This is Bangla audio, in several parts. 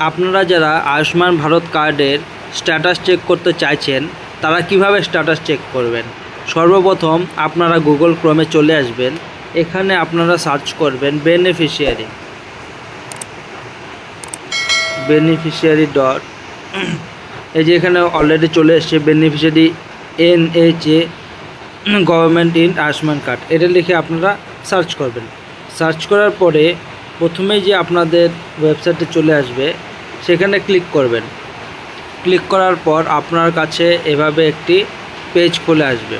আপনারা যারা আয়ুষ্মান ভারত কার্ডের স্ট্যাটাস চেক করতে চাইছেন তারা কিভাবে স্ট্যাটাস চেক করবেন। সর্বপ্রথম আপনারা গুগল ক্রোমে চলে আসবেন। এখানে আপনারা সার্চ করবেন বেনিফিশিয়ারি ডট, এই যে এখানে অলরেডি চলে এসছে beneficiary NHA government in Ayushman card, এটা লিখে আপনারা সার্চ করবেন। সার্চ করার পরে প্রথমেই যে আপনাদের ওয়েবসাইটে চলে আসবে সেখানে ক্লিক করবেন। ক্লিক করার পর আপনার কাছে এভাবে একটি পেজ খুলে আসবে।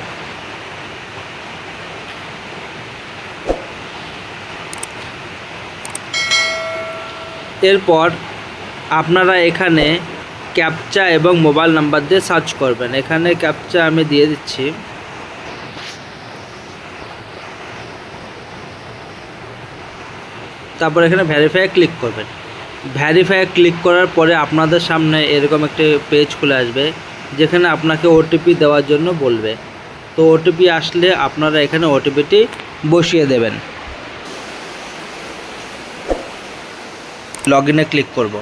এরপর আপনারা এখানে ক্যাপচা এবং মোবাইল নাম্বার দিয়ে সার্চ করবেন। এখানে ক্যাপচা আমি দিয়ে দিচ্ছি। তারপর এখানে ভেরিফাই ক্লিক করবেন। ভেরিফাই ক্লিক করার পরে আপনাদের সামনে এরকম একটি পেজ খুলে আসবে যেখানে আপনাকে OTP দেওয়ার জন্য বলবে। তো OTP আসলে আপনারা এখানে OTPটি বসিয়ে দেবেন। লগইনে ক্লিক করব।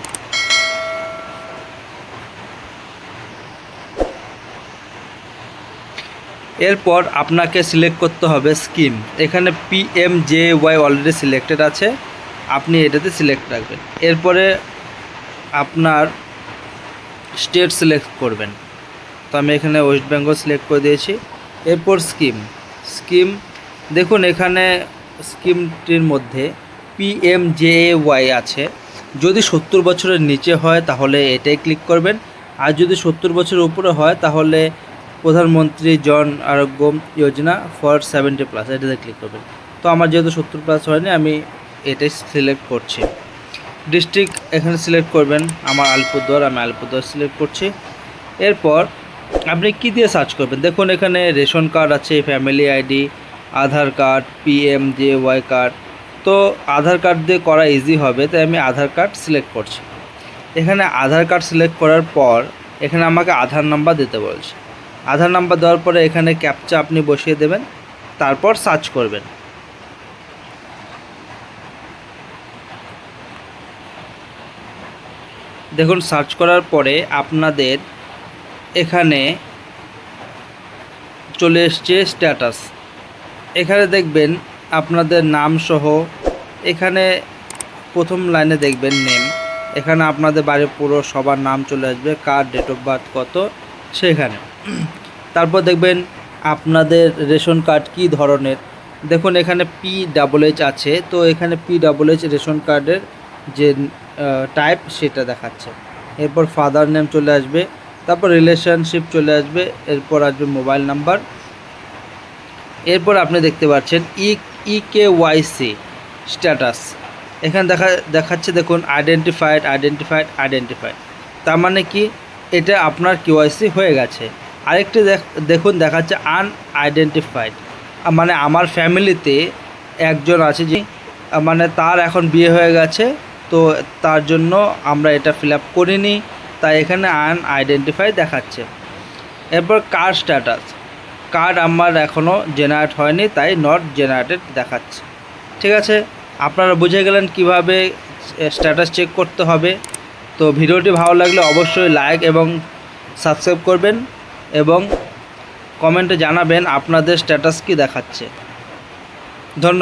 এরপর আপনাকে সিলেক্ট করতে হবে স্কিম। এখানে PMJY অলরেডি সিলেক্টেড আছে, আপনি এটাতে সিলেক্ট রাখবেন। এরপরে আপনার স্টেট সিলেক্ট করবেন। তো আমি এখানে ওয়েস্ট বেঙ্গল সিলেক্ট করে দিয়েছি। এরপর স্কিম দেখুন, এখানে স্কিমটির মধ্যে PMJY আছে। যদি 70 বছরের নিচে হয় তাহলে এটাই ক্লিক করবেন, আর যদি 70 বছরের উপরে হয় তাহলে প্রধানমন্ত্রী জন আরোগ্য যোজনা ফর 70+, এটাতে ক্লিক করবেন। তো আমার যেহেতু 70+ হয়নি, আমি এটাই সিলেক্ট করছি। ডিস্ট্রিক্ট এখানে সিলেক্ট করবেন, আমার আলিপুরদুয়ার, আমি আলিপুরদুয়ার সিলেক্ট করছি। এরপর আপনি কি দিয়ে সার্চ করবেন, দেখুন এখানে রেশন কার্ড আছে, ফ্যামিলি আইডি, আধার কার্ড, PMJY কার্ড। তো আধার কার্ড দিয়ে করা ইজি হবে, তাই আমি আধার কার্ড সিলেক্ট করছি। এখানে আধার কার্ড সিলেক্ট করার পর এখানে আমাকে আধার নাম্বার দিতে বলছে। আধার নাম্বার দেওয়ার পরে এখানে ক্যাপচা আপনি বসিয়ে দেবেন, তারপর সার্চ করবেন। দেখুন সার্চ করার পরে আপনাদের এখানে চলে এসছে স্ট্যাটাস। এখানে দেখবেন আপনাদের নাম সহ, এখানে প্রথম লাইনে দেখবেন নেম, এখানে আপনাদের বাড়ির পুরো সবার নাম চলে আসবে, কার ডেট অফ বার্থ কত সেখানে। তারপর দেখবেন আপনাদের রেশন কার্ড কী ধরনের, দেখুন এখানে PHH আছে। তো এখানে PHH রেশন কার্ডের যে টাইপ সেটা দেখাচ্ছে। এরপর ফাদার নেম চলে আসবে, তারপর রিলেশনশিপ চলে আসবে, এরপর আসবে মোবাইল নাম্বার। এরপর আপনি দেখতে পাচ্ছেন EKYC স্ট্যাটাস, এখানে দেখাচ্ছে দেখুন আইডেন্টিফাইড। তার মানে কি এটা আপনার KYC হয়ে গেছে। আরেকটি দেখুন দেখাচ্ছে আনআইডেন্টিফাইড, মানে আমার ফ্যামিলিতে একজন আছে যে মানে তার এখন বিয়ে হয়ে গেছে, তো তার জন্য আমরা এটা ফিল আপ করিনি, তাই এখানে আনআইডেন্টিফাইড দেখাচ্ছে। এরপর কার স্ট্যাটাস, কার্ড আমার এখনও জেনারেট হয়নি, তাই নট জেনারেটেড দেখাচ্ছে। ঠিক আছে, আপনারা বুঝে গেলেন কিভাবে স্ট্যাটাস চেক করতে হবে। তো ভিডিওটি ভালো লাগলে অবশ্যই লাইক এবং সাবস্ক্রাইব করবেন এবং কমেন্টে জানাবেন আপনাদের স্ট্যাটাস কি দেখাচ্ছে। ধন্যবাদ।